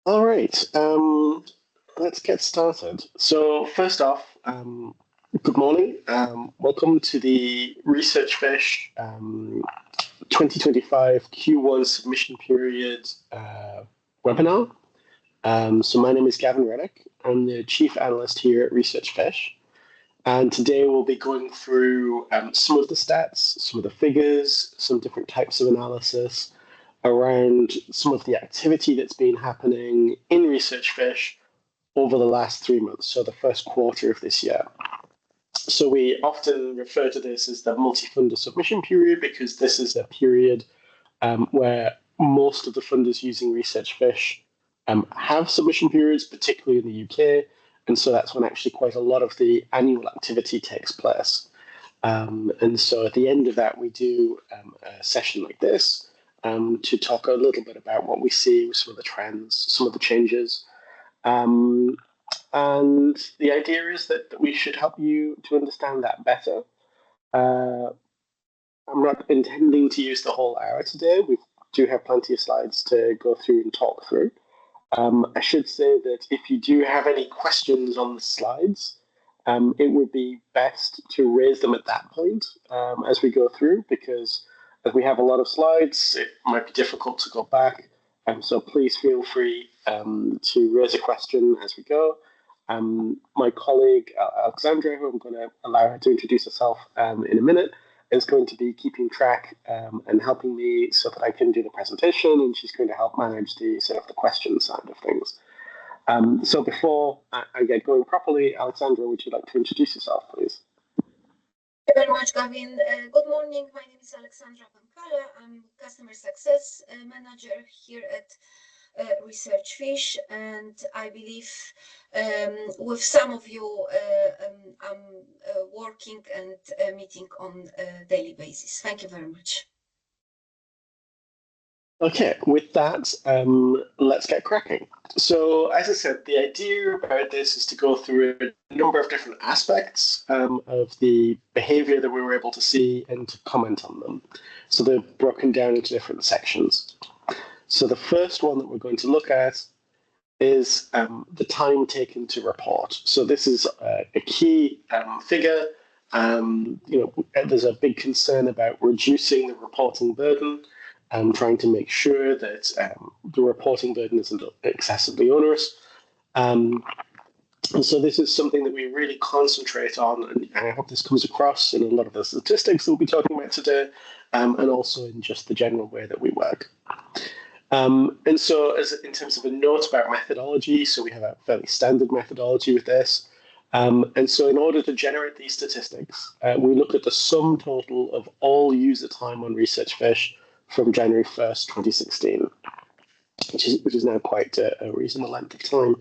All right, let's get started. So first off, good morning. Welcome to the Research Fish 2025 Q1 submission period webinar. So my name is Gavin Reddick. I'm the Chief Analyst here at Research Fish. And today we'll be going through some of the stats, some of the figures, some different types of analysis around some of the activity that's been happening in Research Fish over the last 3 months, so the first quarter of this year. So we often refer to this as the multi-funder submission period because this is a period where most of the funders using Research Fish have submission periods, particularly in the UK. And so that's when actually quite a lot of the annual activity takes place. And so at the end of that, we do a session like this to talk a little bit about what we see with some of the trends, some of the changes. And the idea is that we should help you to understand that better. Uh, I'm not intending to use the whole hour today. We do have plenty of slides to go through and talk through. I should say that if you do have any questions on the slides, it would be best to raise them at that point as we go through, because as we have a lot of slides, it might be difficult to go back. So please feel free to raise a question as we go. My colleague Alexandra, who I'm going to allow her to introduce herself in a minute, is going to be keeping track and helping me so that I can do the presentation, and she's going to help manage the sort of the question side of things. So before I get going properly, Alexandra, would you like to introduce yourself, please? Thank you very much, Gavin. Good morning. My name is Alexandra Pankala. I'm Customer Success Manager here at Research Fish, and I believe with some of you I'm working and meeting on a daily basis. Thank you very much. Okay, with that, let's get cracking. So, as I said, the idea about this is to go through a number of different aspects of the behavior that we were able to see and to comment on them. So, they're broken down into different sections. So, the first one that we're going to look at is the time taken to report. So, this is a key figure. There's a big concern about reducing the reporting burden and trying to make sure that the reporting burden isn't excessively onerous. And so this is something that we really concentrate on, and I hope this comes across in a lot of the statistics that we'll be talking about today, and also in just the general way that we work. And so as in terms of a note about methodology, so we have a fairly standard methodology with this. And so in order to generate these statistics, we look at the sum total of all user time on Research Fish from January 1st, 2016, which is now quite a reasonable length of time.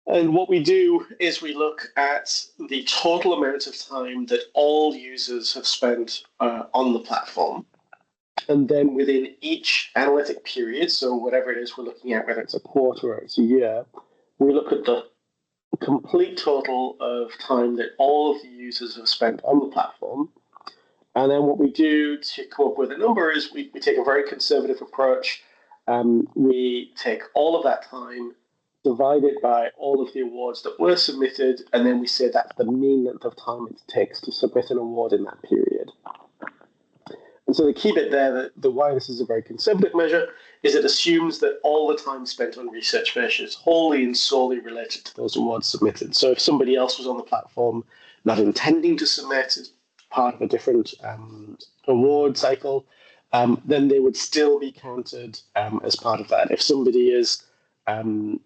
And what we do is we look at the total amount of time that all users have spent on the platform. And then within each analytic period, so whatever it is we're looking at, whether it's a quarter or it's a year, we look at the complete total of time that all of the users have spent on the platform. And then what we do to come up with a number is we take a very conservative approach. We take all of that time, divide it by all of the awards that were submitted, and then we say that's the mean length of time it takes to submit an award in that period. And so the key bit there, the why this is a very conservative measure, is it assumes that all the time spent on Research Fish is wholly and solely related to those awards submitted. So if somebody else was on the platform not intending to submit as part of a different award cycle, then they would still be counted as part of that. If somebody is on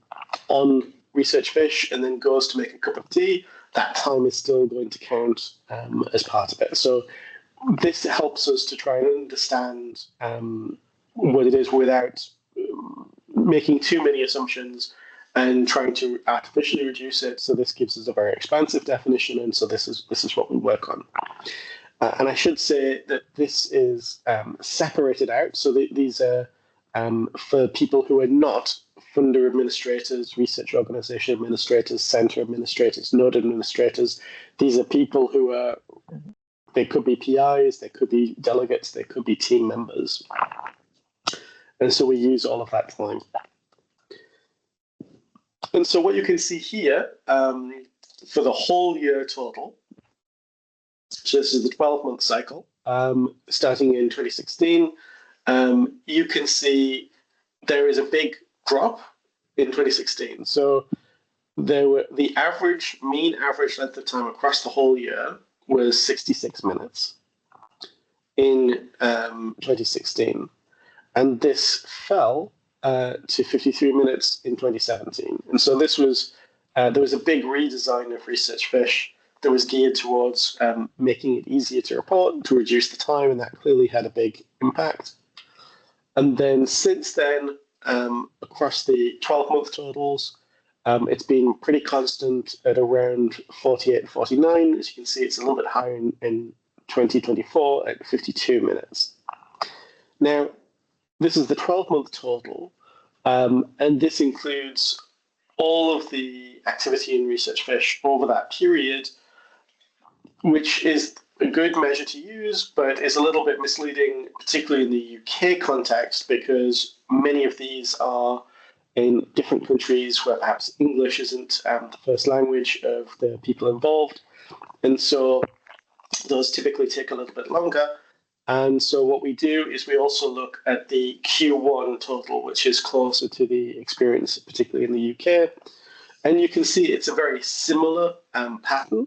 Research Fish and then goes to make a cup of tea, that time is still going to count as part of it. So this helps us to try and understand what it is without making too many assumptions and trying to artificially reduce it. So this gives us a very expansive definition, and so this is what we work on. And I should say that this is separated out. So these are for people who are not funder administrators, research organization administrators, center administrators, node administrators. These are people who are, they could be PIs, they could be delegates, they could be team members. And so we use all of that time. And so what you can see here for the whole year total, so this is the 12-month cycle, starting in 2016, you can see there is a big drop in 2016. So the mean average length of time across the whole year was 66 minutes in 2016. And this fell to 53 minutes in 2017. And so this was, there was a big redesign of ResearchFish that was geared towards making it easier to report, to reduce the time, and that clearly had a big impact. And then since then, across the 12-month totals, it's been pretty constant at around 48 and 49. As you can see, it's a little bit higher in 2024 at 52 minutes. Now, this is the 12-month total, and this includes all of the activity in ResearchFish over that period, which is a good measure to use, but is a little bit misleading, particularly in the UK context, because many of these are in different countries where perhaps English isn't the first language of the people involved. And so those typically take a little bit longer. And so what we do is we also look at the Q1 total, which is closer to the experience, particularly in the UK. And you can see it's a very similar pattern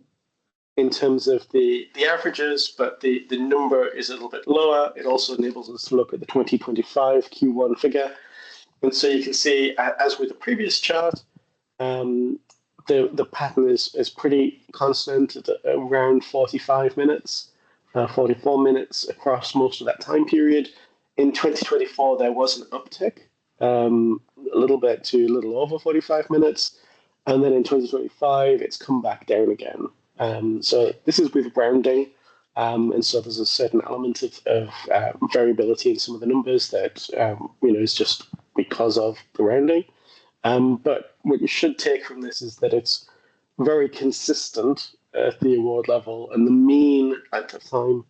in terms of the averages, but the number is a little bit lower. It also enables us to look at the 2025 Q1 figure. And so you can see, as with the previous chart, the pattern is pretty constant at around 45 minutes, 44 minutes across most of that time period. In 2024, there was an uptick, a little bit to a little over 45 minutes. And then in 2025, it's come back down again. So this is with rounding. And so there's a certain element of variability in some of the numbers that, is just because of the rounding. But what you should take from this is that it's very consistent at the award level, and the mean length of time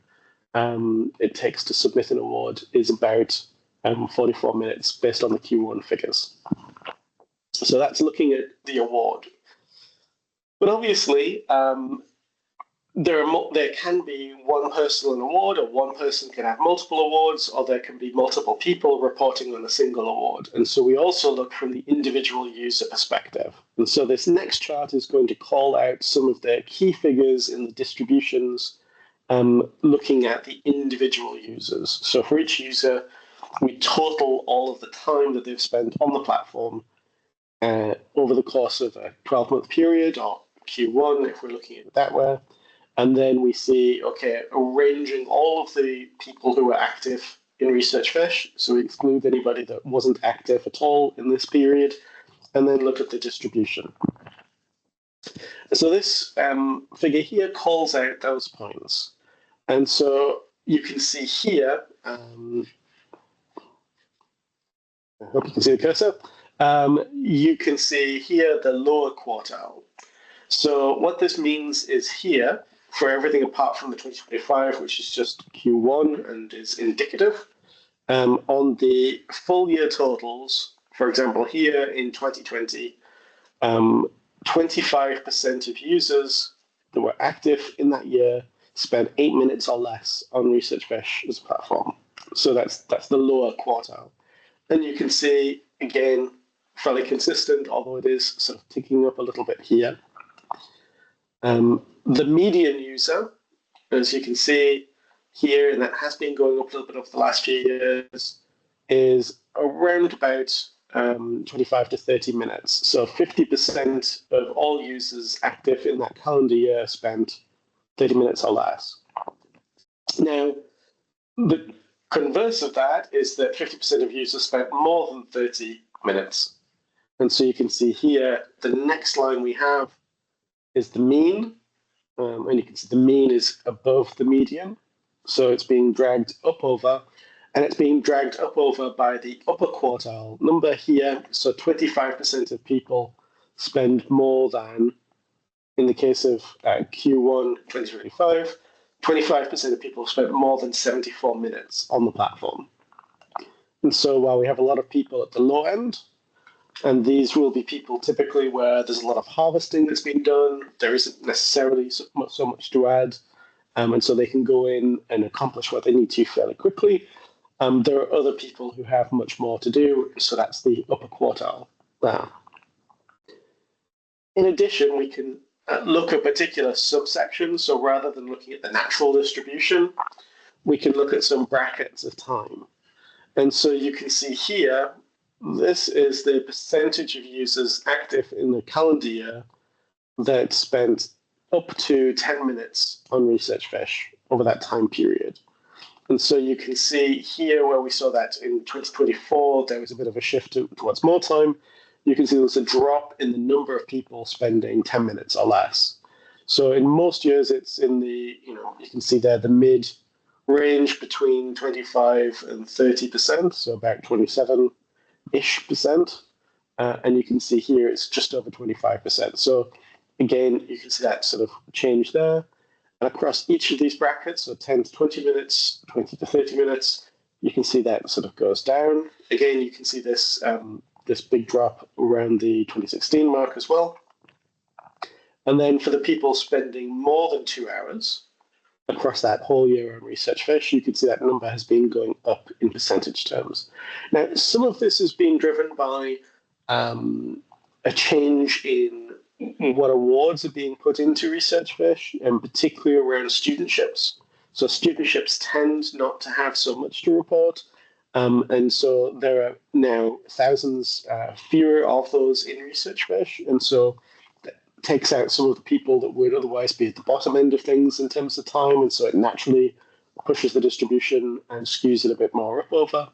it takes to submit an award is about 44 minutes based on the Q1 figures. So that's looking at the award. But obviously, there can be one person an award, or one person can have multiple awards, or there can be multiple people reporting on a single award. And so we also look from the individual user perspective. And so this next chart is going to call out some of the key figures in the distributions, looking at the individual users. So for each user, we total all of the time that they've spent on the platform over the course of a 12-month period, or Q1, if we're looking at it that way. And then we see, okay, arranging all of the people who were active in ResearchFish, so we exclude anybody that wasn't active at all in this period, and then look at the distribution. So this figure here calls out those points. And so you can see here, I hope you can see the cursor, you can see here the lower quartile. So what this means is here, for everything apart from the 2025, which is just Q1 and is indicative, on the full year totals, for example, here in 2020, 25% of users that were active in that year spent 8 minutes or less on ResearchFish as a platform. So that's the lower quartile. And you can see, again, fairly consistent, although it is sort of ticking up a little bit here. The median user, as you can see here, and that has been going up a little bit over the last few years, is around about 25 to 30 minutes. So 50% of all users active in that calendar year spent 30 minutes or less. Now, the converse of that is that 50% of users spent more than 30 minutes. And so you can see here, the next line we have is the mean. And you can see the mean is above the median. So it's being dragged up over, and it's being dragged up over by the upper quartile number here. So 25% of people spend more than, in the case of Q1 2025, 25% of people spent more than 74 minutes on the platform. And so while we have a lot of people at the low end, And these will be people typically where there's a lot of harvesting that's been done. There isn't necessarily so much to add. And so they can go in and accomplish what they need to fairly quickly. There are other people who have much more to do, so that's the upper quartile there. In addition, we can look at particular subsections. So rather than looking at the natural distribution, we can look at some brackets of time. And so you can see here, this is the percentage of users active in the calendar year that spent up to 10 minutes on ResearchFish over that time period. And so you can see here where we saw that in 2024, there was a bit of a shift towards more time. You can see there was a drop in the number of people spending 10 minutes or less. So in most years, it's in the, you can see there the mid range between 25 and 30%, so about 27-ish percent. And you can see here it's just over 25%. So again, you can see that sort of change there. And across each of these brackets, so 10 to 20 minutes, 20 to 30 minutes, you can see that sort of goes down. Again, you can see this, this big drop around the 2016 mark as well. And then for the people spending more than 2 hours across that whole year on ResearchFish, you can see that number has been going up in percentage terms. Now, some of this has been driven by a change in what awards are being put into ResearchFish, and particularly around studentships. So studentships tend not to have so much to report, and so there are now thousands fewer of those in ResearchFish, and so that takes out some of the people that would otherwise be at the bottom end of things in terms of time, and so it naturally pushes the distribution and skews it a bit more up over.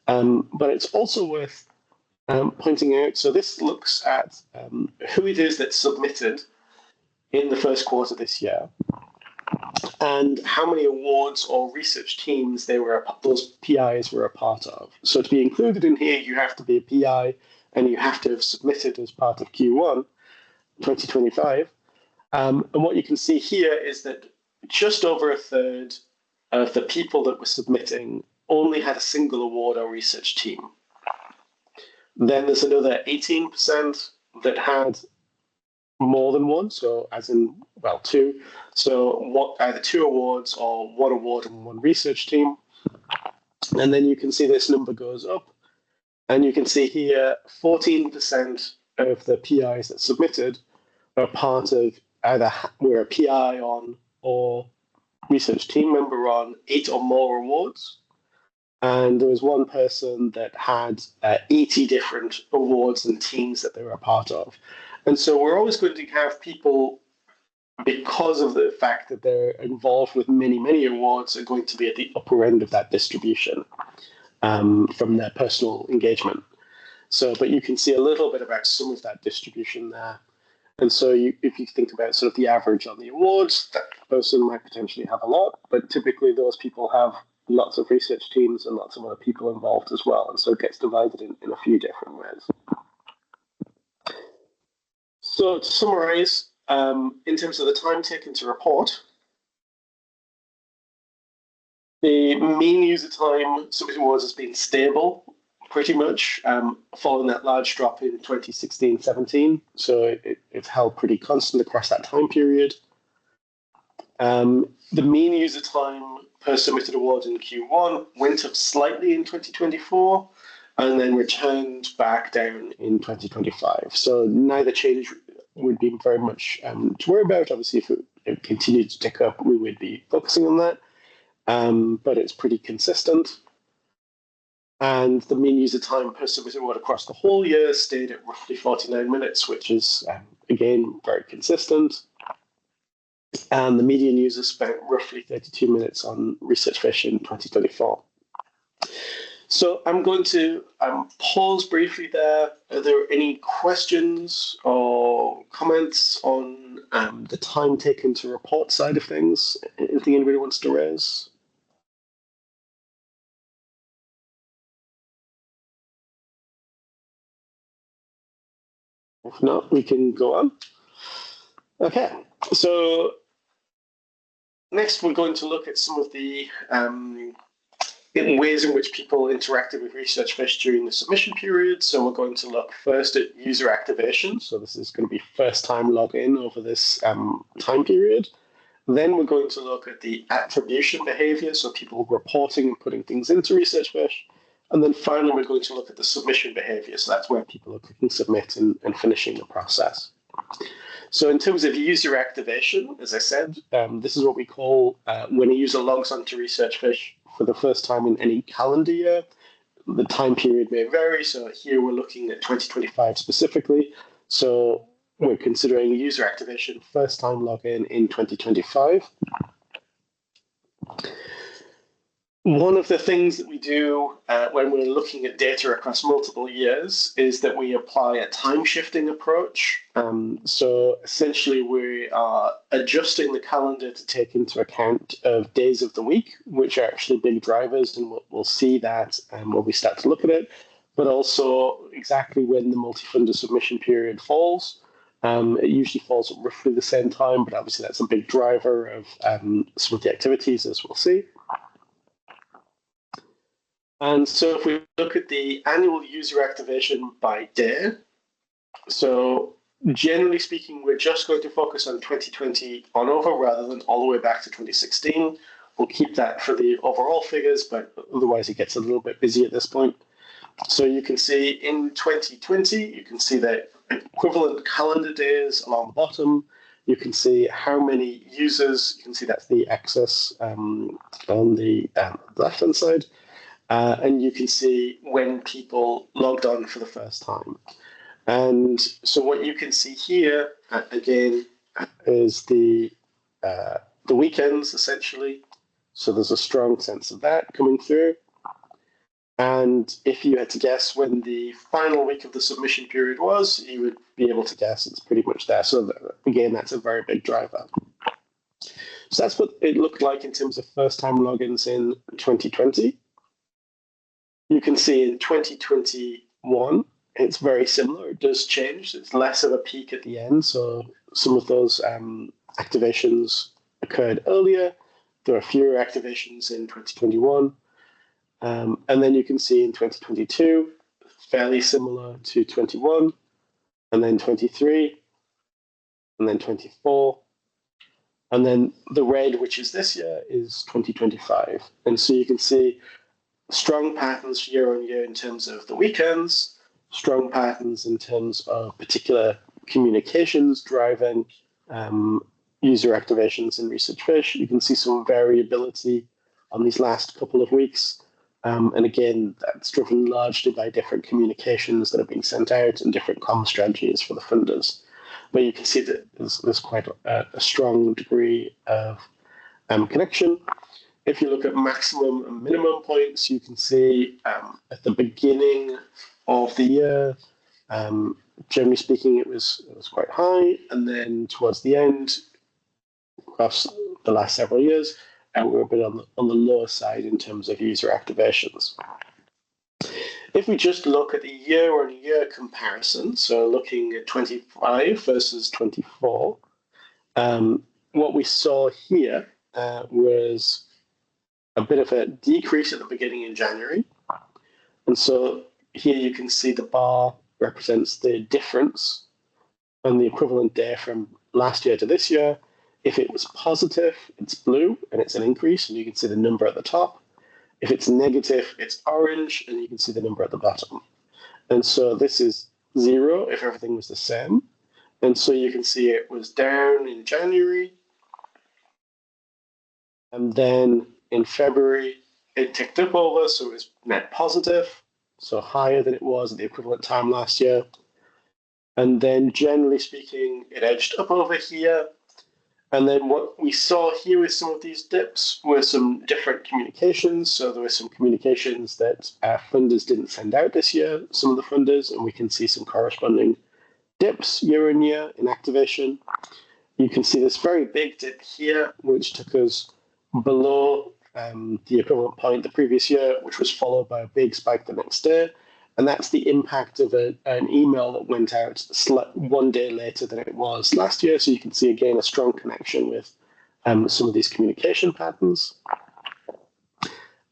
But it's also worth pointing out, so this looks at who it is that submitted in the first quarter this year and how many awards or research teams those PIs were a part of. So to be included in here, you have to be a PI and you have to have submitted as part of Q1 2025. And what you can see here is that just over a third of the people that were submitting only had a single award or research team. Then there's another 18% that had more than one, so as in, well, two. So either 2 awards or 1 award and 1 research team. And then you can see this number goes up. And you can see here 14% of the PIs that submitted are part of either we're a PI on or research team member on 8 or more awards. And there was one person that had 80 different awards and teams that they were a part of. And so we're always going to have people, because of the fact that they're involved with many, many awards, are going to be at the upper end of that distribution from their personal engagement. So, but you can see a little bit about some of that distribution there. And so if you think about sort of the average on the awards, that person might potentially have a lot, but typically those people have lots of research teams and lots of other people involved as well. And so it gets divided in a few different ways. So to summarize, in terms of the time taken to report, the mean user time submitting awards has been stable pretty much, following that large drop in 2016-17. So it's held pretty constant across that time period. The mean user time per submitted award in Q1 went up slightly in 2024 and then returned back down in 2025. So neither change would be very much to worry about. Obviously, if it continued to tick up, we would be focusing on that. But it's pretty consistent. And the mean user time per submitted award across the whole year stayed at roughly 49 minutes, which is, again, very consistent. And the median user spent roughly 32 minutes on ResearchFish in 2024. So I'm going to pause briefly there. Are there any questions or comments on the time taken to report side of things? Anything anybody wants to raise? If not, we can go on. Okay, so next we're going to look at some of the in ways in which people interacted with ResearchFish during the submission period. So we're going to look first at user activation. So this is going to be first time login over this time period. Then we're going to look at the attribution behavior, so people reporting and putting things into ResearchFish. And then finally, we're going to look at the submission behavior. So that's where people are clicking submit and finishing the process. So in terms of user activation, as I said, this is what we call when a user logs onto ResearchFish for the first time in any calendar year. The time period may vary. So here we're looking at 2025 specifically. So we're considering user activation first time login in 2025. One of the things that we do when we're looking at data across multiple years is that we apply a time shifting approach. So essentially we are adjusting the calendar to take into account of days of the week, which are actually big drivers, and we'll see that when we start to look at it, but also exactly when the multi-funder submission period falls. It usually falls at roughly the same time, but obviously that's a big driver of some of the activities, as we'll see. And so if we look at the annual user activation by day, so generally speaking, we're just going to focus on 2020 on over rather than all the way back to 2016. We'll keep that for the overall figures, but otherwise it gets a little bit busy at this point. So you can see in 2020, you can see the equivalent calendar days along the bottom. You can see how many users, you can see that's the axis on the left-hand side. And you can see when people logged on for the first time. And so what you can see here, again, is the weekends, essentially. So there's a strong sense of that coming through. And if you had to guess when the final week of the submission period was, you would be able to guess it's pretty much there. So again, that's a very big driver. So that's what it looked like in terms of first-time logins in 2020. You can see in 2021, it's very similar. It does change. It's less of a peak at the end. So some of those activations occurred earlier. There are fewer activations in 2021. And then you can see in 2022, fairly similar to 21, and then 23, and then 24. And then the red, which is this year, is 2025. And so you can see strong patterns year on year in terms of the weekends, strong patterns in terms of particular communications driving user activations in ResearchFish. You can see some variability on these last couple of weeks. And again, that's driven largely by different communications that are being sent out and different comm strategies for the funders. But you can see that there's quite a strong degree of connection. If you look at maximum and minimum points, you can see at the beginning of the year, generally speaking, it was quite high. And then towards the end, across the last several years, we were a bit on the lower side in terms of user activations. If we just look at the year-on-year comparison, so looking at 25 versus 24, what we saw here was a bit of a decrease at the beginning in January. And so here you can see the bar represents the difference on the equivalent day from last year to this year. If it was positive, it's blue and it's an increase, and you can see the number at the top. If it's negative, it's orange, and you can see the number at the bottom. And so this is 0 if everything was the same. And so you can see it was down in January. And then in February, it ticked up over, so it was net positive, so higher than it was at the equivalent time last year. And then generally speaking, it edged up over here. And then what we saw here with some of these dips were some different communications. So there were some communications that funders didn't send out this year, some of the funders, and we can see some corresponding dips year on year in activation. You can see this very big dip here, which took us below the equivalent point the previous year, which was followed by a big spike the next day. And that's the impact of an email that went out one day later than it was last year. So you can see, again, a strong connection with some of these communication patterns.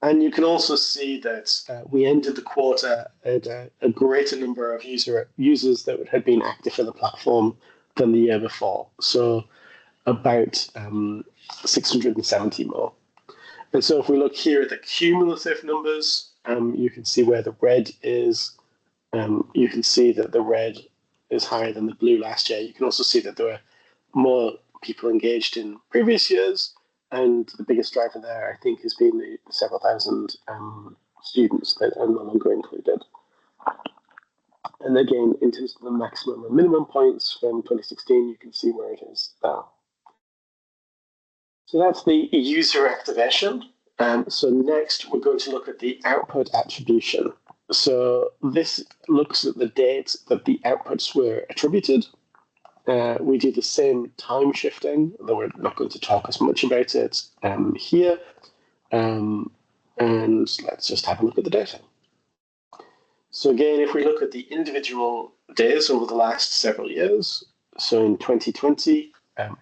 And you can also see that we ended the quarter at a greater number of users that had been active for the platform than the year before. So about 670 more. And so if we look here at the cumulative numbers, you can see where the red is. You can see that the red is higher than the blue last year. You can also see that there were more people engaged in previous years. And the biggest driver there, I think, has been the several thousand students that are no longer included. And again, in terms of the maximum and minimum points from 2016, you can see where it is now. So that's the user activation. So next, we're going to look at the output attribution. So this looks at the date that the outputs were attributed. We do the same time shifting, though we're not going to talk as much about it here. And let's just have a look at the data. So again, if we look at the individual days over the last several years, so in 2020,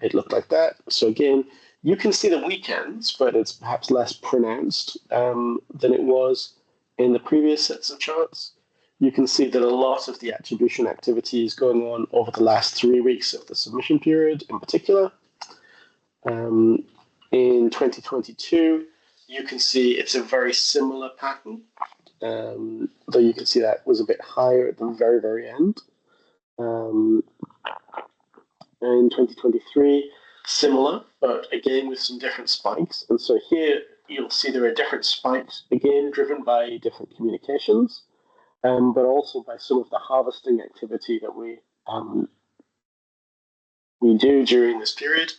it looked like that. So again, you can see the weekends, but it's perhaps less pronounced than it was in the previous sets of charts. You can see that a lot of the attribution activity is going on over the last 3 weeks of the submission period in particular. In 2022, you can see it's a very similar pattern, though you can see that was a bit higher at the very, very end. In 2023, similar, but again with some different spikes. And so here you'll see there are different spikes, again driven by different communications, but also by some of the harvesting activity that we do during this period.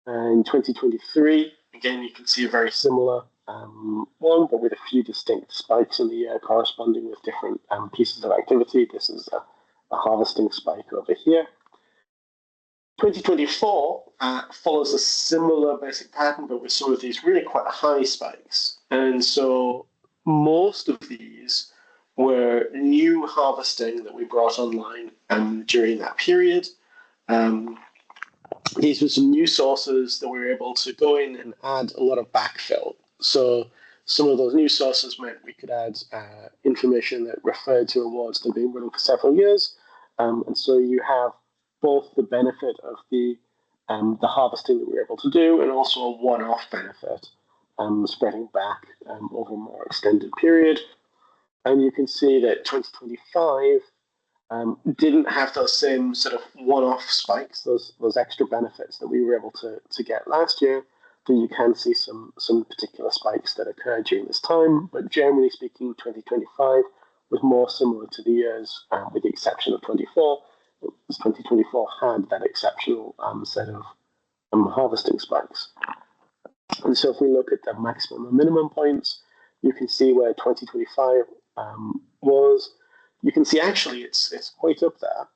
In 2023, again, you can see a very similar one, but with a few distinct spikes in the year corresponding with different pieces of activity. This is a harvesting spike over here. 2024 follows a similar basic pattern, but with some of these really quite high spikes. And so most of these were new harvesting that we brought online during that period. These were some new sources that we were able to go in and add a lot of backfill. So some of those new sources meant we could add information that referred to awards that have been running for several years. And so you have both the benefit of the harvesting that we were able to do, and also a one-off benefit spreading back over a more extended period. And you can see that 2025 didn't have those same sort of one-off spikes, those extra benefits that we were able to get last year. But you can see some particular spikes that occurred during this time. But generally speaking, 2025 was more similar to the years, with the exception of 24. 2024 had that exceptional set of harvesting spikes. And so if we look at the maximum and minimum points, you can see where 2025 was. You can see actually it's quite up there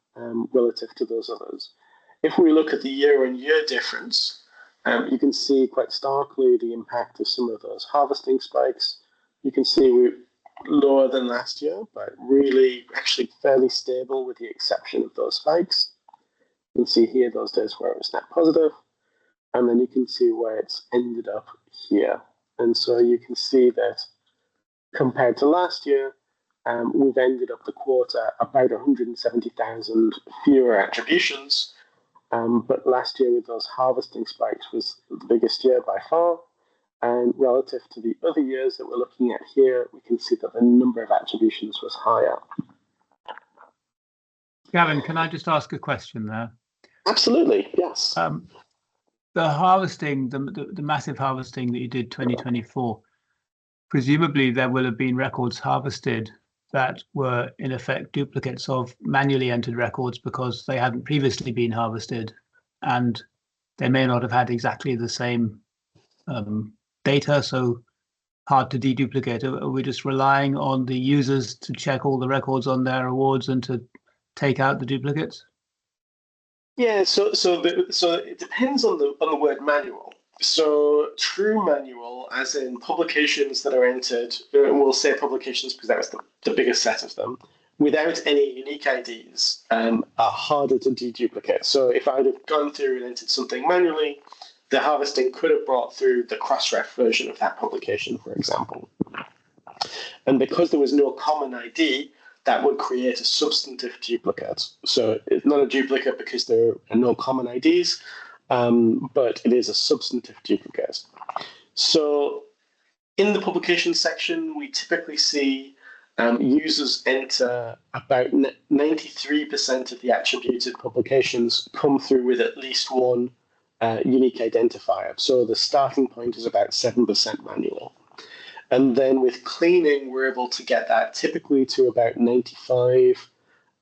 relative to those others. If we look at the year-on-year difference, you can see quite starkly the impact of some of those harvesting spikes. You can see we're lower than last year, but really actually fairly stable with the exception of those spikes. You can see here those days where it was net positive, and then you can see where it's ended up here. And so you can see that compared to last year, we've ended up the quarter about 170,000 fewer attributions. But last year with those harvesting spikes was the biggest year by far. And relative to the other years that we're looking at here, we can see that the number of attributions was higher. Gavin, can I just ask a question there? Absolutely, yes. The harvesting, the massive harvesting that you did 2024, presumably there will have been records harvested that were in effect duplicates of manually entered records because they hadn't previously been harvested, and they may not have had exactly the same data, so hard to deduplicate. Are we just relying on the users to check all the records on their awards and to take out the duplicates? Yeah, so it depends on the word manual. So true manual, as in publications that are entered, we'll say publications because that was the biggest set of them, without any unique IDs, are harder to deduplicate. So if I'd have gone through and entered something manually, the harvesting could have brought through the Crossref version of that publication, for example. And because there was no common ID, that would create a substantive duplicate. So it's not a duplicate because there are no common IDs, but it is a substantive duplicate. So in the publication section, we typically see users enter about 93% of the attributed publications come through with at least one unique identifier. So the starting point is about 7% manual. And then with cleaning, we're able to get that typically to about 95,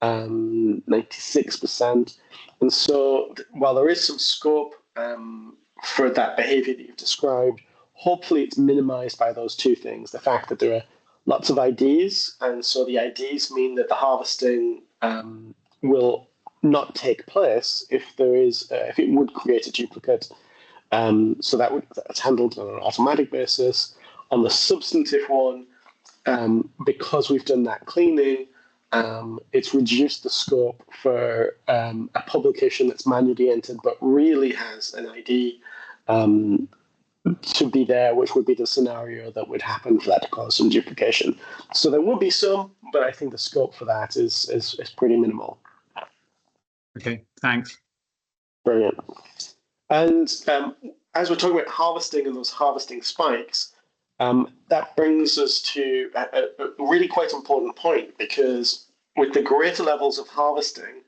96%. And so while there is some scope for that behavior that you've described, hopefully it's minimized by those two things. The fact that there are lots of IDs, and so the IDs mean that the harvesting will not take place if there is, if it would create a duplicate. So that's handled on an automatic basis. On the substantive one, because we've done that cleaning, it's reduced the scope for a publication that's manually entered but really has an ID to be there, which would be the scenario that would happen for that to cause some duplication. So there will be some, but I think the scope for that is pretty minimal. Okay, thanks. Brilliant. And as we're talking about harvesting and those harvesting spikes, that brings us to a really quite important point, because with the greater levels of harvesting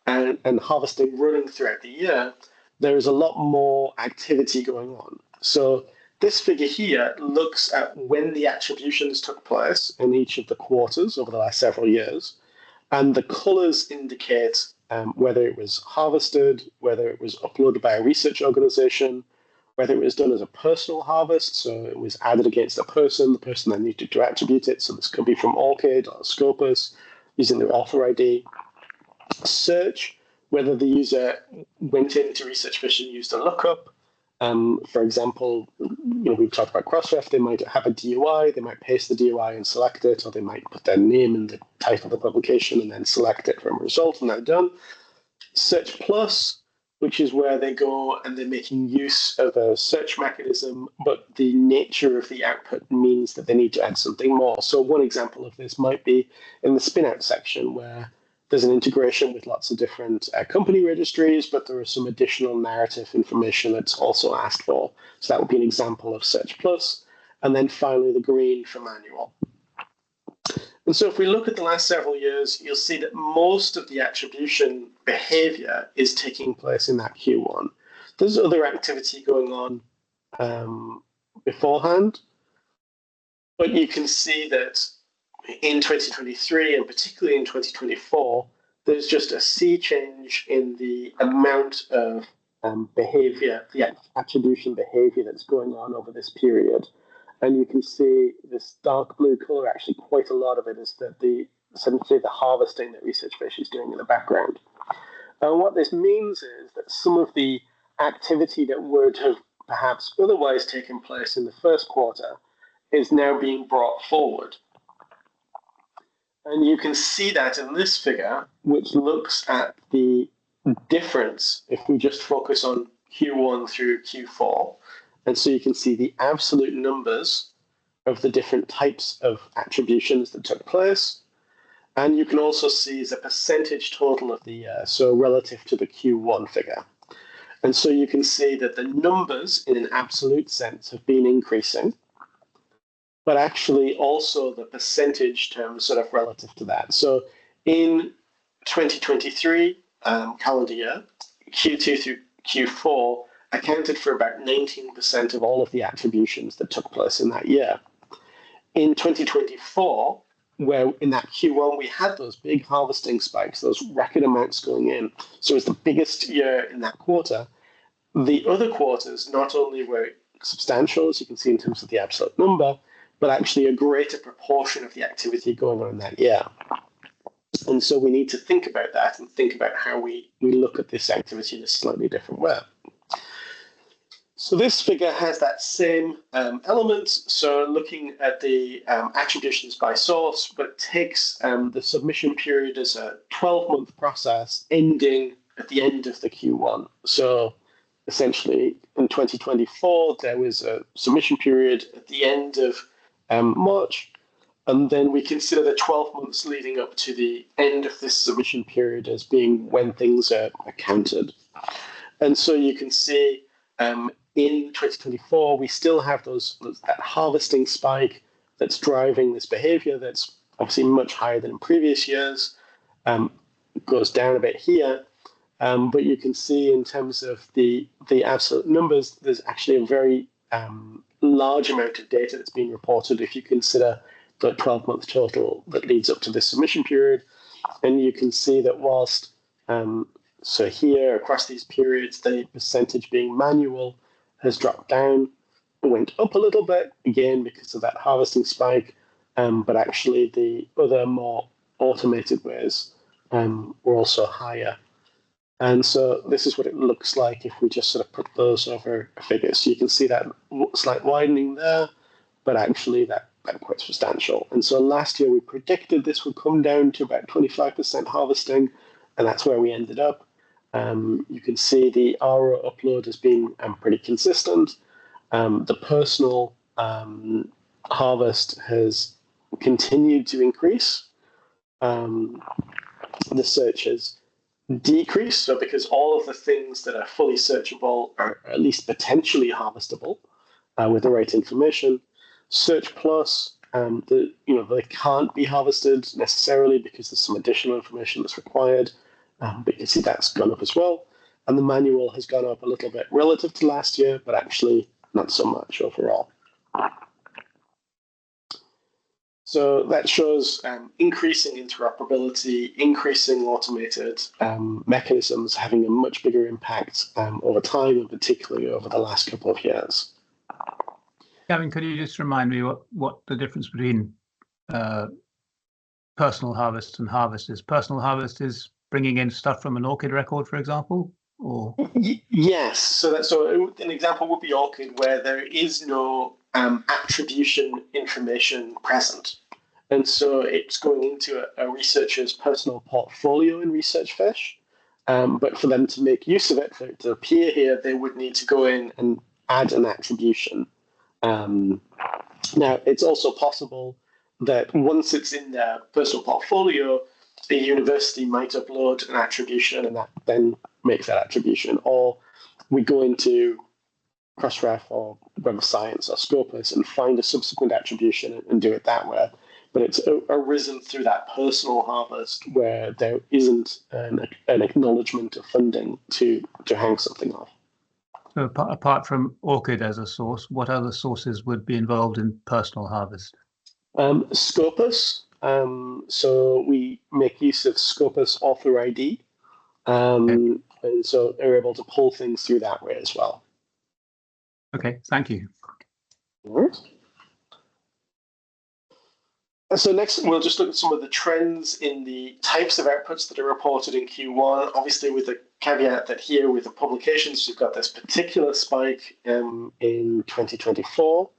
and harvesting running throughout the year, there is a lot more activity going on. So this figure here looks at when the attributions took place in each of the quarters over the last several years, and the colors indicate whether it was harvested, whether it was uploaded by a research organization, whether it was done as a personal harvest, so it was added against the person then needed to attribute it. So this could be from ORCID or Scopus using their author ID. Search, whether the user went into ResearchFish and used a lookup. For example, we've talked about Crossref. They might have a DOI, they might paste the DOI and select it, or they might put their name in the title of the publication and then select it from a result, and they're done. Search Plus, which is where they go and they're making use of a search mechanism, but the nature of the output means that they need to add something more. So one example of this might be in the spin-out section, where there's an integration with lots of different company registries, but there is some additional narrative information that's also asked for. So that would be an example of Search Plus. And then finally, the green for manual. And so if we look at the last several years, you'll see that most of the attribution behavior is taking place in that Q1. There's other activity going on beforehand, but you can see that in 2023 and particularly in 2024, there's just a sea change in the amount of behavior, the attribution behavior that's going on over this period. And you can see this dark blue color, actually quite a lot of it is that essentially the harvesting that ResearchFish is doing in the background. And what this means is that some of the activity that would have perhaps otherwise taken place in the first quarter is now being brought forward. And you can see that in this figure, which looks at the difference if we just focus on Q1 through Q4. And so you can see the absolute numbers of the different types of attributions that took place. And you can also see the percentage total of the year, so relative to the Q1 figure. And so you can see that the numbers in an absolute sense have been increasing, but actually also the percentage terms sort of relative to that. So in 2023 calendar year, Q2 through Q4 accounted for about 19% of all of the attributions that took place in that year. In 2024, where in that Q1 we had those big harvesting spikes, those record amounts going in, so it was the biggest year in that quarter, the other quarters not only were substantial, as you can see in terms of the absolute number, but actually a greater proportion of the activity going on in that year. And so we need to think about that and think about how we look at this activity in a slightly different way. So this figure has that same element. So looking at the attributions by source, but takes the submission period as a 12-month process ending at the end of the Q1. So essentially in 2024, there was a submission period at the end of March, and then we consider the 12 months leading up to the end of this submission period as being when things are counted. And so you can see in 2024, we still have that harvesting spike that's driving this behavior that's obviously much higher than in previous years. It goes down a bit here, but you can see in terms of the absolute numbers, there's actually a very large amount of data that's being reported if you consider the 12-month total that leads up to this submission period. And you can see that whilst, so here across these periods, the percentage being manual has dropped down, went up a little bit, again, because of that harvesting spike, but actually the other more automated ways were also higher. And so this is what it looks like if we just sort of put those over a figure. So you can see that slight widening there, but actually that's quite substantial. And so last year we predicted this would come down to about 25% harvesting, and that's where we ended up. You can see the RO upload has been pretty consistent. The personal harvest has continued to increase. The search has decreased, so because all of the things that are fully searchable are at least potentially harvestable with the right information. Search Plus, they can't be harvested necessarily because there's some additional information that's required, but you can see that's gone up as well. And the manual has gone up a little bit relative to last year, but actually not so much overall. So that shows increasing interoperability, increasing automated mechanisms having a much bigger impact over time, and particularly over the last couple of years. Gavin, could you just remind me what the difference between personal harvest and harvest is? Personal harvest is bringing in stuff from an ORCID record, for example? Or yes, so an example would be ORCID, where there is no attribution information present. And so it's going into a researcher's personal portfolio in ResearchFish. But for them to make use of it, for it to appear here, they would need to go in and add an attribution. Now, it's also possible that once it's in their personal portfolio, the university might upload an attribution and that then makes that attribution. Or we go into Crossref or Web of Science or Scopus and find a subsequent attribution and do it that way. But it's arisen through that personal harvest where there isn't an acknowledgement of funding to hang something off. So apart from ORCID as a source, what other sources would be involved in personal harvest? Scopus. So we make use of Scopus Author ID. And so they're able to pull things through that way as well. Okay, thank you. All right. So next, we'll just look at some of the trends in the types of outputs that are reported in Q1, obviously with the caveat that here with the publications, we've got this particular spike in 2024.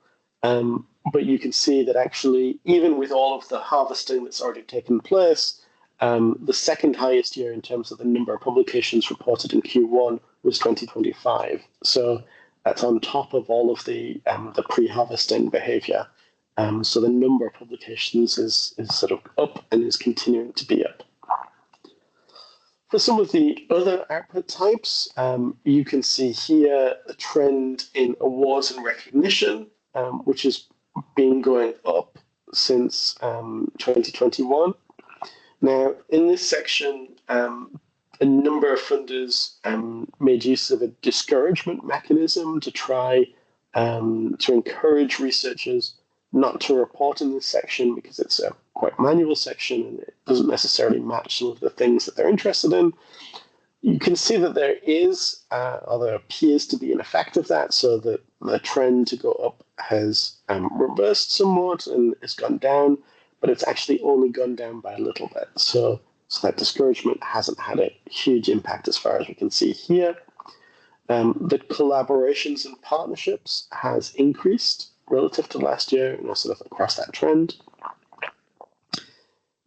But you can see that actually, even with all of the harvesting that's already taken place, the second highest year in terms of the number of publications reported in Q1 was 2025. So that's on top of all of the pre-harvesting behavior. So the number of publications is sort of up and is continuing to be up. For some of the other output types, you can see here a trend in awards and recognition, which has been going up since 2021. Now, in this section, a number of funders made use of a discouragement mechanism to try to encourage researchers not to report in this section because it's a quite manual section and it doesn't necessarily match some of the things that they're interested in. You can see that there is, or there appears to be an effect of that, so that the trend to go up has reversed somewhat and has gone down, but it's actually only gone down by a little bit. So that discouragement hasn't had a huge impact as far as we can see here. The collaborations and partnerships has increased relative to last year, and sort of across that trend.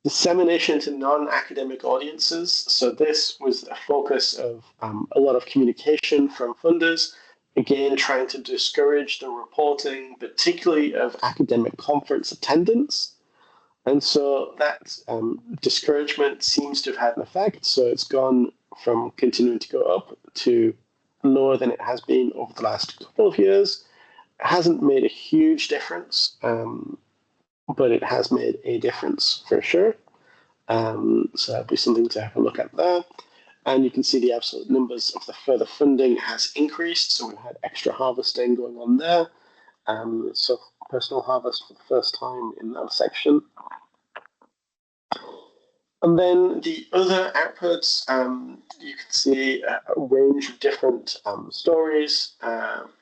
Dissemination to non-academic audiences. So this was a focus of a lot of communication from funders, again, trying to discourage the reporting, particularly of academic conference attendance. And so that discouragement seems to have had an effect. So it's gone from continuing to go up to lower than it has been over the last couple of years. It hasn't made a huge difference, but it has made a difference for sure. So that'll be something to have a look at there. And you can see the absolute numbers of the further funding has increased. So we've had extra harvesting going on there. So personal harvest for the first time in that section. And then the other outputs, you can see a range of different stories.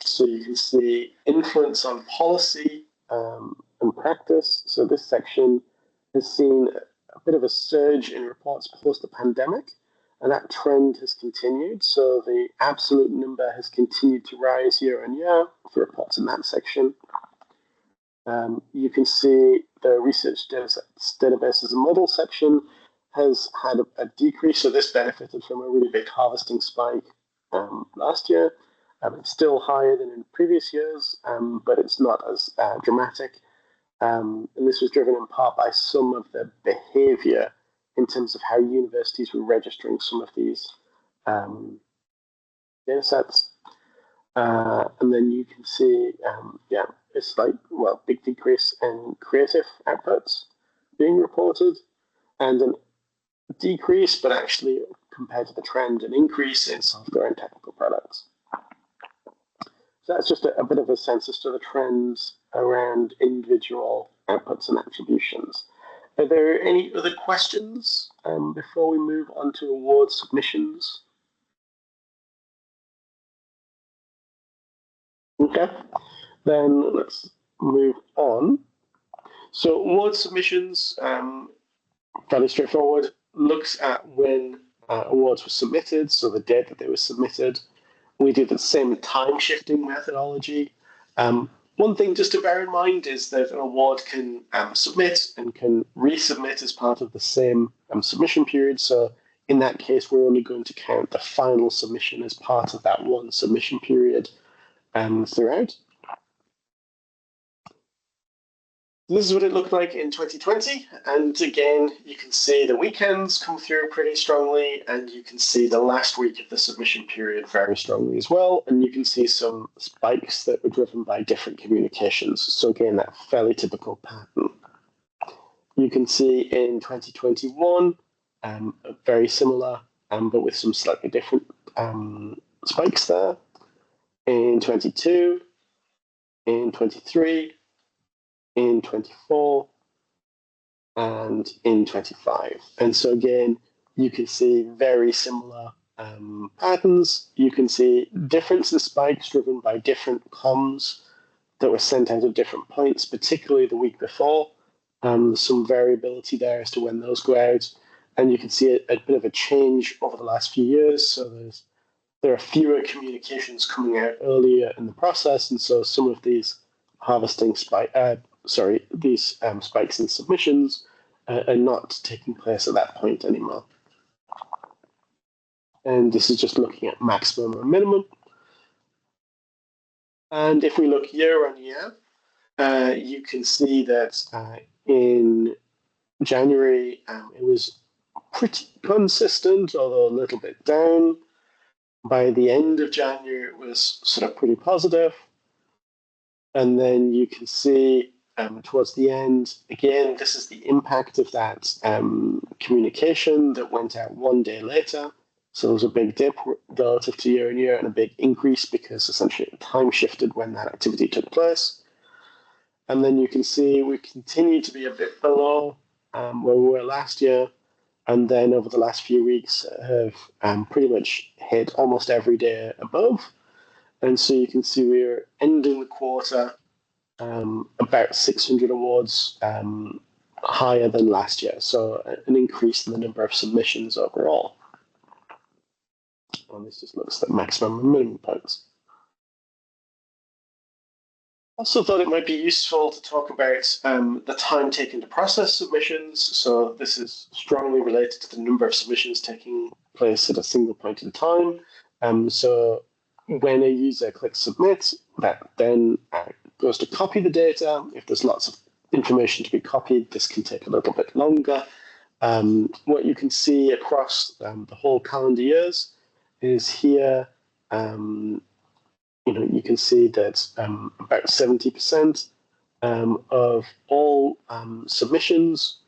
So you can see influence on policy and practice. So this section has seen a bit of a surge in reports post the pandemic, and that trend has continued. So the absolute number has continued to rise year on year for reports in that section. You can see the research databases and model section has had a decrease. So this benefited from a really big harvesting spike last year. It's still higher than in previous years, but it's not as dramatic. And this was driven in part by some of the behavior in terms of how universities were registering some of these data sets. And then you can see, it's like, well, big decrease in creative outputs being reported, and a decrease, but actually compared to the trend, an increase in software and technical products. So that's just a bit of a sense as to the trends around individual outputs and attributions. Are there any other questions before we move on to award submissions? Okay, then let's move on. So award submissions, fairly straightforward, looks at when awards were submitted, so the date that they were submitted. We do the same time shifting methodology. One thing just to bear in mind is that an award can submit and can resubmit as part of the same submission period. So in that case, we're only going to count the final submission as part of that one submission period throughout. This is what it looked like in 2020. And again, you can see the weekends come through pretty strongly, and you can see the last week of the submission period very strongly as well. And you can see some spikes that were driven by different communications. So again, that fairly typical pattern. You can see in 2021, very similar, but with some slightly different spikes there. In 22, in 23, in 24, and in 25. And so again, you can see very similar patterns. You can see difference in spikes driven by different comms that were sent out at different points, particularly the week before. Some variability there as to when those go out. And you can see a bit of a change over the last few years. So there are fewer communications coming out earlier in the process. And so some of these harvesting spikes in submissions are not taking place at that point anymore. And this is just looking at maximum or minimum. And if we look year on year, you can see that in January, it was pretty consistent, although a little bit down. By the end of January, it was sort of pretty positive. And then you can see towards the end, again, this is the impact of that communication that went out one day later. So there was a big dip relative to year on year and a big increase because essentially time shifted when that activity took place. And then you can see we continue to be a bit below where we were last year. And then over the last few weeks have pretty much hit almost every day above. And so you can see we're ending the quarter about 600 awards higher than last year. So an increase in the number of submissions overall. And this just looks at maximum and minimum points. Also thought it might be useful to talk about the time taken to process submissions. So this is strongly related to the number of submissions taking place at a single point in time. So when a user clicks submit, that then goes to copy the data. If there's lots of information to be copied, this can take a little bit longer. What you can see across the whole calendar years is here, you can see that about 70% of all submissions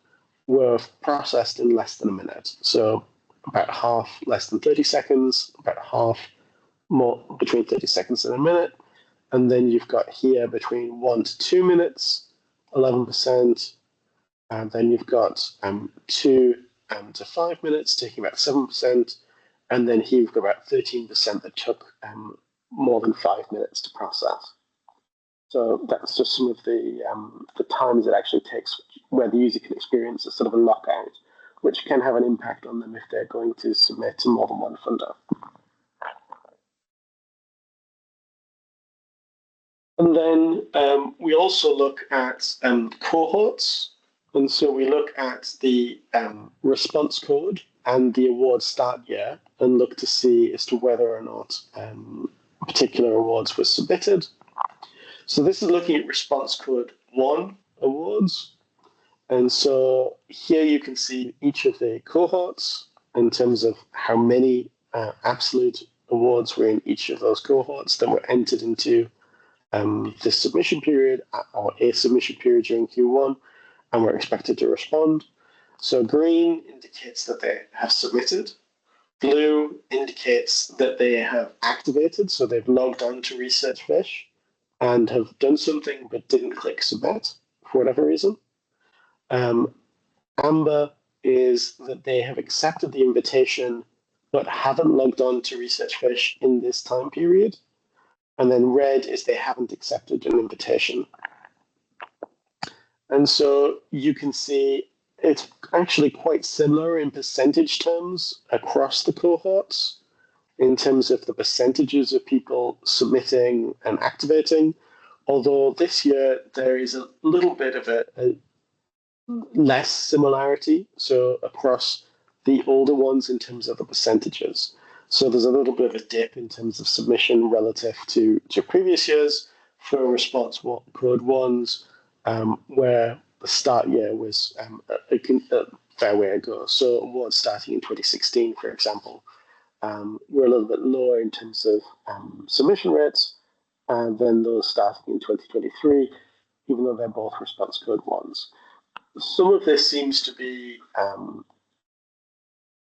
were processed in less than a minute. So about half less than 30 seconds, about half more between 30 seconds and a minute. And then you've got here between 1 to 2 minutes, 11%. And then you've got 2 to 5 minutes, taking about 7%. And then here you've got about 13% that took more than 5 minutes to process. So that's just some of the times it actually takes where the user can experience a sort of a lockout, which can have an impact on them if they're going to submit to more than one funder. And then we also look at cohorts. And so we look at the response code and the award start year and look to see as to whether or not particular awards were submitted. So this is looking at response code 1 awards. And so here you can see each of the cohorts in terms of how many absolute awards were in each of those cohorts that were entered into this submission period or a submission period during Q1 and were expected to respond. So green indicates that they have submitted. Blue indicates that they have activated, so they've logged on to ResearchFish and have done something but didn't click submit for whatever reason. Amber is that they have accepted the invitation but haven't logged on to ResearchFish in this time period. And then red is they haven't accepted an invitation. And so you can see it's actually quite similar in percentage terms across the cohorts in terms of the percentages of people submitting and activating, although this year there is a little bit of a less similarity, so across the older ones in terms of the percentages. So there's a little bit of a dip in terms of submission relative to previous years for response code ones, where the start year was a fair way ago. So awards starting in 2016, for example, were a little bit lower in terms of submission rates than those starting in 2023, even though they're both response code ones. Some of this seems to be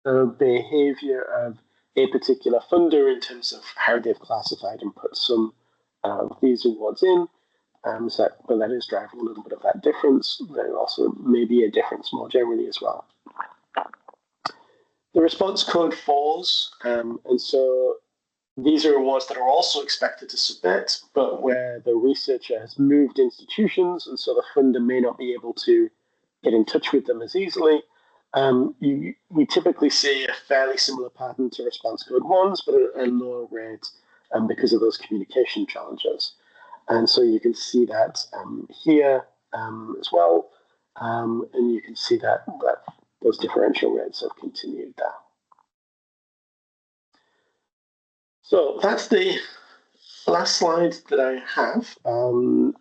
the behavior of a particular funder in terms of how they've classified and put some of these awards in. But that is driving a little bit of that difference. There also may be a difference more generally as well. The response code falls, and so these are awards that are also expected to submit, but where the researcher has moved institutions, and so the funder may not be able to get in touch with them as easily. We typically see a fairly similar pattern to response code ones, but at a lower rate because of those communication challenges. And so you can see that here as well, and you can see that those differential rates have continued there. So that's the last slide that I have.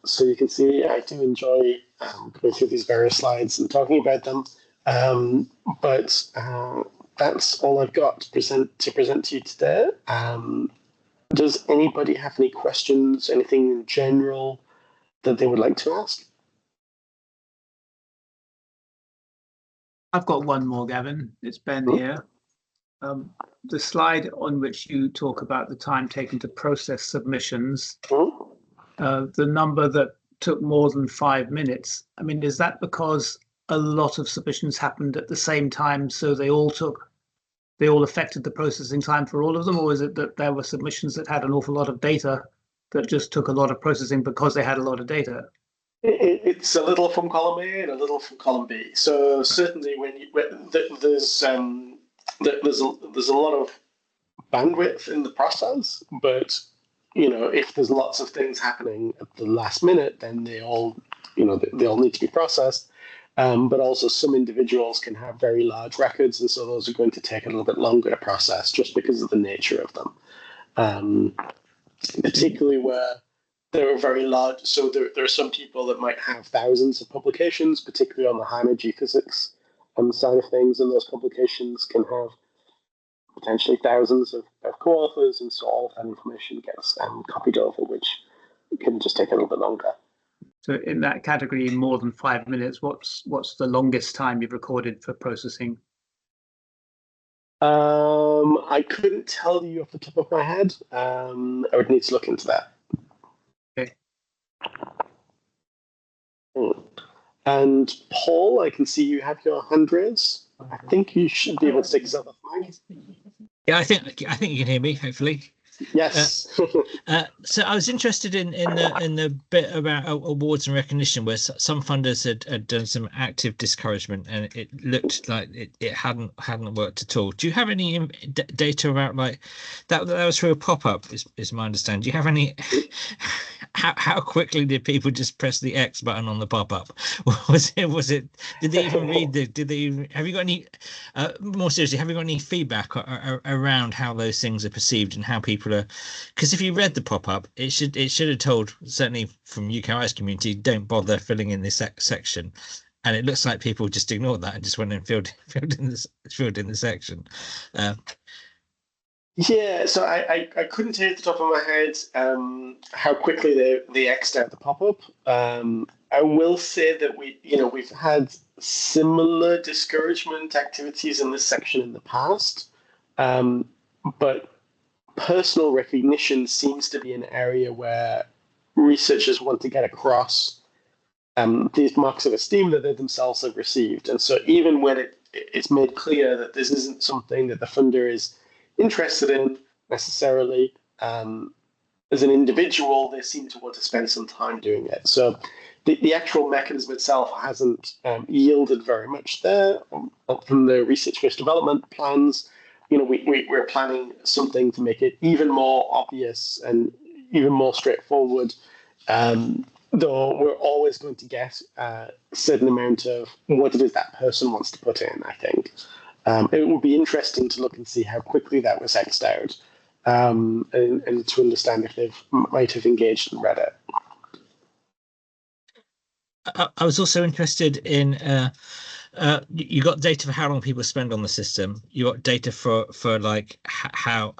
So you can see I do enjoy going through these various slides and talking about them. But that's all I've got to present to you today. Does anybody have any questions, anything in general that they would like to ask? I've got one more, Gavin. It's Ben here. The slide on which you talk about the time taken to process submissions, the number that took more than 5 minutes, I mean, is that because a lot of submissions happened at the same time, so they all affected the processing time for all of them, or is it that there were submissions that had an awful lot of data that just took a lot of processing because they had a lot of data? It's a little from column A and a little from column B. So certainly there's a lot of bandwidth in the process, but if there's lots of things happening at the last minute, then they all need to be processed. But also some individuals can have very large records, and so those are going to take a little bit longer to process just because of the nature of them. Particularly where there are very large, so there are some people that might have thousands of publications, particularly on the high energy physics side of things, and those publications can have potentially thousands of co-authors, and so all of that information gets copied over, which can just take a little bit longer. So in that category, more than 5 minutes, what's the longest time you've recorded for processing? I couldn't tell you off the top of my head. I would need to look into that. Okay. And Paul, I can see you have your hand raised. I think you should be able to take yourself off mic. Yeah, I think you can hear me, hopefully. Yes. So I was interested in the bit about awards and recognition, where some funders had done some active discouragement, and it looked like it hadn't worked at all. Do you have any data about like that? That was through a pop-up, is my understanding. Do you have any? How quickly did people just press the X button on the pop-up? Was it? Did they even read the? Did they? Have you got any? More seriously, have you got any feedback around how those things are perceived and how people are? Because if you read the pop-up, it should have told, certainly from UKI's community, don't bother filling in this section. And it looks like people just ignored that and just went and filled in the section. Yeah, so I couldn't tell you at the top of my head how quickly they X'd out the pop-up. I will say that we've had similar discouragement activities in this section in the past, but personal recognition seems to be an area where researchers want to get across these marks of esteem that they themselves have received. And so even when it's made clear that this isn't something that the funder is interested in necessarily, as an individual, they seem to want to spend some time doing it. So the actual mechanism itself hasn't yielded very much there. From the research-based development plans, we're planning something to make it even more obvious and even more straightforward, though we're always going to get a certain amount of what it is that person wants to put in, I think. It would be interesting to look and see how quickly that was X'd out, and to understand if they might have engaged and read it. I was also interested in you got data for how long people spend on the system. You got data for like how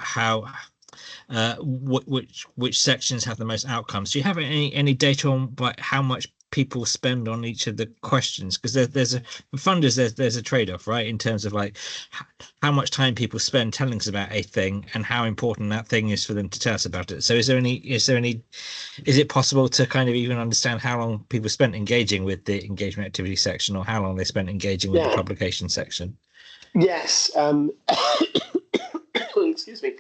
which sections have the most outcomes. Do you have any data on like how much people spend on each of the questions? Because there's a trade-off, right, in terms of like how much time people spend telling us about a thing and how important that thing is for them to tell us about it. So is it possible to kind of even understand how long people spent engaging with the engagement activity section, or how long they spent engaging with the publication section? Yes. Excuse me.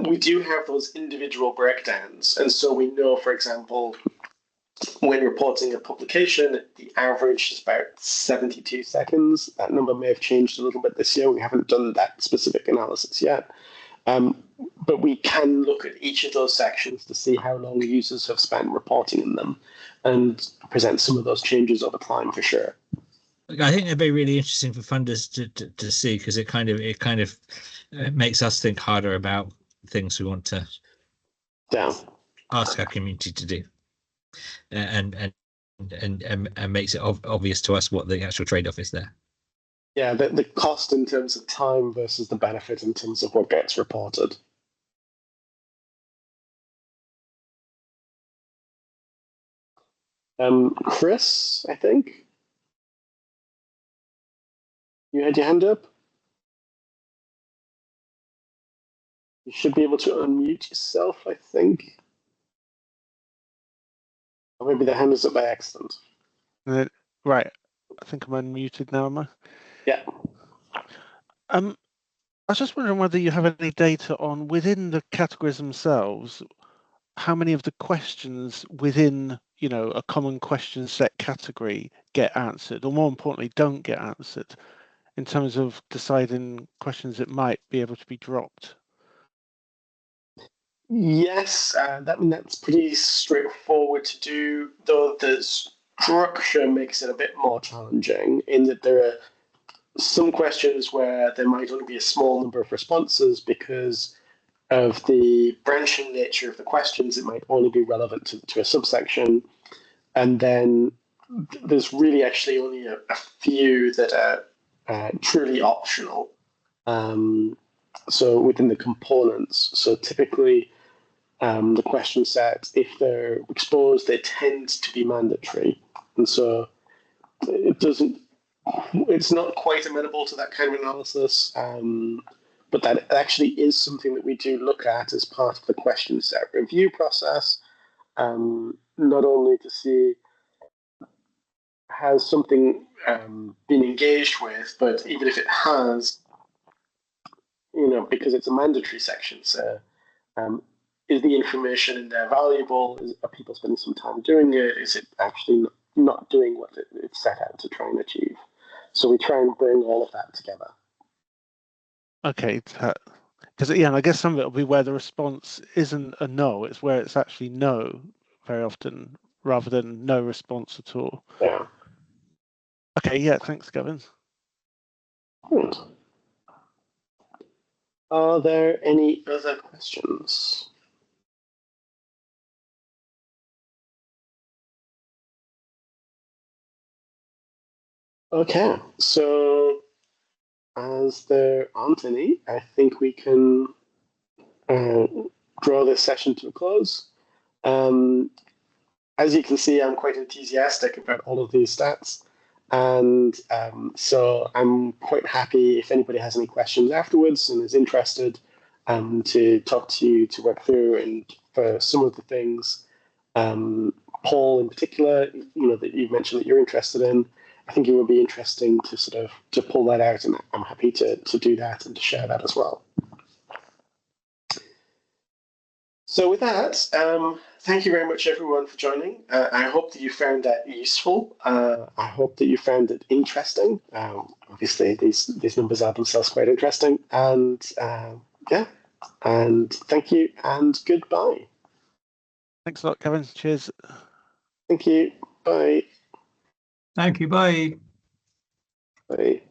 We do have those individual breakdowns, and so we know, for example, when reporting a publication, the average is about 72 seconds. That number may have changed a little bit this year. We haven't done that specific analysis yet. But we can look at each of those sections to see how long users have spent reporting in them and present some of those changes over time for sure. I think that'd be really interesting for funders to see, because it kind of makes us think harder about things we want to ask our community to do. And makes it obvious to us what the actual trade-off is there. Yeah, the cost in terms of time versus the benefit in terms of what gets reported. Chris, I think you had your hand up. You should be able to unmute yourself, I think. Or maybe the hand is up by accident. Right. I think I'm unmuted now, am I? Yeah. I was just wondering whether you have any data on, within the categories themselves, how many of the questions within, a common question set category get answered, or more importantly, don't get answered, in terms of deciding questions that might be able to be dropped? Yes, that's pretty straightforward to do, though the structure makes it a bit more challenging in that there are some questions where there might only be a small number of responses because of the branching nature of the questions. It might only be relevant to a subsection. And then there's really actually only a few that are truly optional. So within the components, so typically the question set, if they're exposed, they tend to be mandatory. And so it's not quite amenable to that kind of analysis. But that actually is something that we do look at as part of the question set review process, not only to see has something been engaged with, but even if it has, because it's a mandatory section, so is the information in there valuable? Are people spending some time doing it? Is it actually not doing what it's set out to try and achieve? So we try and bring all of that together. Okay, because yeah, and I guess some of it will be where the response isn't a no, it's where it's actually no very often, rather than no response at all. Yeah. Okay, yeah, thanks, Gavin. Good. Are there any other questions? Okay, so as there aren't any, I think we can draw this session to a close. As you can see, I'm quite enthusiastic about all of these stats. And so I'm quite happy if anybody has any questions afterwards and is interested to talk to you, to work through. And for some of the things, Paul in particular, that you mentioned that you're interested in, I think it would be interesting to pull that out, and I'm happy to do that and to share that as well. So with that, thank you very much, everyone, for joining. I hope that you found that useful. I hope that you found it interesting. Obviously, these numbers are themselves quite interesting. And and thank you and goodbye. Thanks a lot, Kevin. Cheers. Thank you. Bye. Thank you. Bye. Bye.